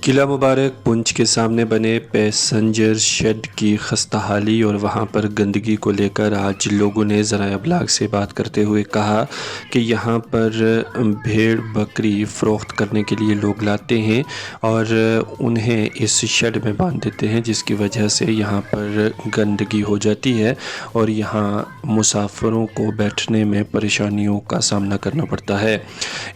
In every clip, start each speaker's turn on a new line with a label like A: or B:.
A: किला मुबारक पुंछ के सामने बने पैसेंजर शेड की खस्ताहाली और वहां पर गंदगी को लेकर आज लोगों ने ज़राए अबलाग से बात करते हुए कहा कि यहां पर भेड़ बकरी फ़रोख्त करने के लिए लोग लाते हैं और उन्हें इस शेड में बांध देते हैं, जिसकी वजह से यहां पर गंदगी हो जाती है और यहां मुसाफिरों को बैठने में परेशानियों का सामना करना पड़ता है।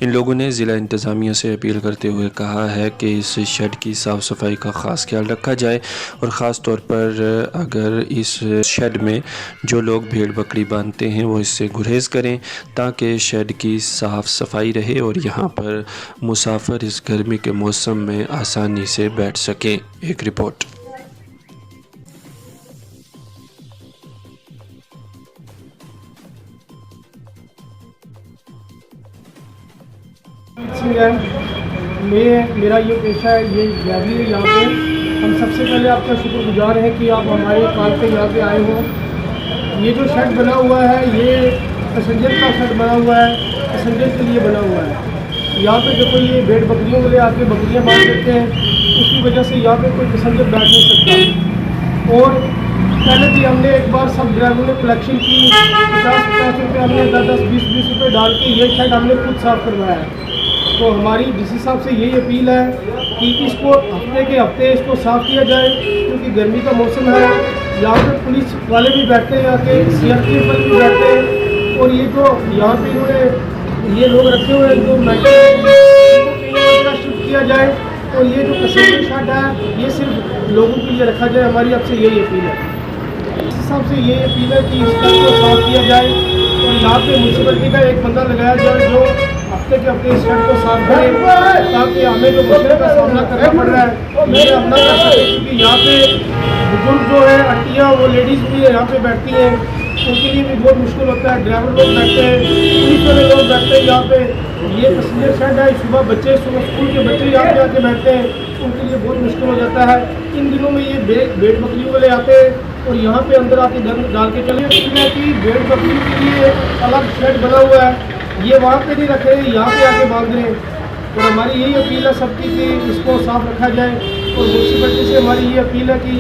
A: इन लोगों ने ज़िला इंतज़ामिया से अपील करते हुए कहा है कि इस शेड की साफ़ सफाई का ख़ास ख्याल रखा जाए और ख़ास तौर पर अगर इस शेड में जो लोग भेड़ बकरी बांधते हैं वो इससे गुरेज़ करें ताकि शेड की साफ़ सफाई रहे और यहाँ पर मुसाफिर इस गर्मी के मौसम में आसानी से बैठ सकें। एक रिपोर्ट।
B: मेरा ये पेशा है, ये ड्राइवरी है। यहाँ पे हम सबसे पहले आपका शुक्रगुजार हैं कि आप हमारे कॉल पे यहाँ पे आए हो। ये जो शेड बना हुआ है ये पैसेंजर का शेड बना हुआ है, पैसेंजर के लिए बना हुआ है। यहाँ पे देखो ये भेड़ बकरियों वाले आके बकरियाँ बांध देते हैं, उसकी वजह से यहाँ पे कोई पैसेंजर बैठ नहीं सकता। और पहले भी हमने एक बार सब ड्राइवरों ने कलेक्शन की, 50-50 रुपये हमने 10-10, 20-20 रुपये डाल के ये शेड हमने खुद साफ़ करवाया है। तो हमारी डीसी साहब से यही अपील है कि इसको हफ्ते के हफ्ते इसको साफ़ किया जाए, क्योंकि गर्मी का मौसम है। यहाँ पे पुलिस वाले भी बैठते हैं, आके CRPF वाले भी बैठते हैं। और ये जो यहाँ पे इन्होंने ये लोग रखे हुए हैं जो मेटल शिफ्ट किया जाए, और ये जो पैसेंजर शेड है ये सिर्फ लोगों के लिए रखा जाए। हमारी आपसे यही अपील है, डीसी साहब से यही अपील है कि इस शेड को साफ़ किया जाए और यहाँ पे म्यूनसिपलिटी का एक बंदा लगाया जाए जो हफ्ते के हफ्ते इस शेड को साफ करें, ताकि हमें जो मसले का सामना करना पड़ रहा है ये हम ना कर सकें। क्योंकि यहाँ पे बुजुर्ग जो है, आंटियाँ, वो लेडीज़ भी यहाँ पे बैठती हैं, उनके लिए भी बहुत मुश्किल होता है। ड्राइवर लोग बैठते हैं, पुलिस वाले लोग बैठते हैं यहाँ पे। ये पैसेंजर शेड है, सुबह बच्चे, सुबह स्कूल के बच्चे यहाँ पे आके बैठते हैं, उनके लिए बहुत मुश्किल हो जाता है। इन दिनों में ये भेड़ बकरियों वाले आते हैं और यहाँ पे अंदर आके घर डाल के चले कि भेड़ बकरियों के लिए अलग शेड बना हुआ है, ये वहाँ पे नहीं रखे, यहाँ पे आके बांध रहे हैं। और हमारी यही अपील है सबकी कि इसको साफ रखा जाए। और म्यूनसिपलिटी से हमारी ये अपील है कि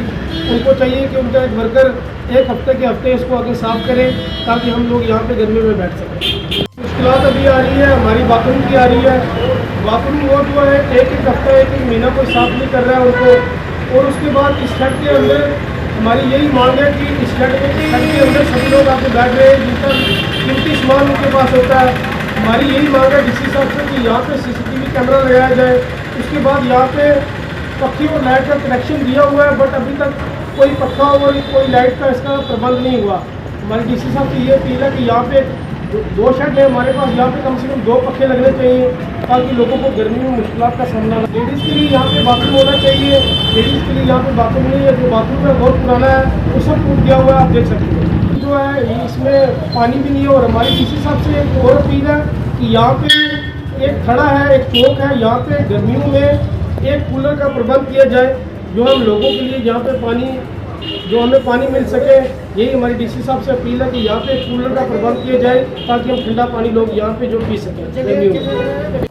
B: उनको चाहिए कि उनका एक वर्कर एक हफ्ते के हफ्ते इसको आगे साफ करें, ताकि हम लोग यहाँ पे गर्मी में बैठ सकें। मुश्किलात अभी आ रही है, हमारी बाथरूम की आ रही है। बाथरूम वो जो है एक हफ्ता, एक महीना कोई साफ नहीं कर रहा है उनको। और उसके बाद इस शेड के अंदर हमारी यही मांग है कि इस शेड के अंदर सभी लोग आके बैठ रहे हैं जिनका कीमती सामान उनके पास होता है। हमारी यही मांग है डीसी साहब से कि यहाँ पे CCTV कैमरा लगाया जाए। उसके बाद यहाँ पे पक्की और लाइट का कनेक्शन दिया हुआ है, बट अभी तक कोई पक्का और कोई लाइट का इसका प्रबंध नहीं हुआ। हमारी डीसी साहब से ये अपील है कि यहाँ पे दो शेड है हमारे पास, यहाँ पे कम से कम 2 पक्खे लगने चाहिए, ताकि लोगों को गर्मी में मुश्किलात का सामना हो। लेडीज़ के लिए यहाँ पे बाथरूम होना चाहिए, लेडीज़ के लिए यहाँ पे बाथरूम नहीं है। जो बाथरूम है बहुत पुराना है, वो सब टूट गया हुआ है, आप देख सकते हो। जो है इसमें पानी भी नहीं है। और हमारी डीसी साहब से एक और अपील है कि यहाँ पे एक खड़ा है, एक चौक है, यहाँ पे गर्मियों में एक कूलर का प्रबंध किया जाए, जो हम लोगों के लिए यहाँ पे पानी, जो हमें पानी मिल सके। यही हमारी डीसी साहब से अपील है कि यहाँ पे कूलर का प्रबंध किया जाए, ताकि हम ठंडा पानी लोग यहाँ पे जो पी सकें गर्मियों में।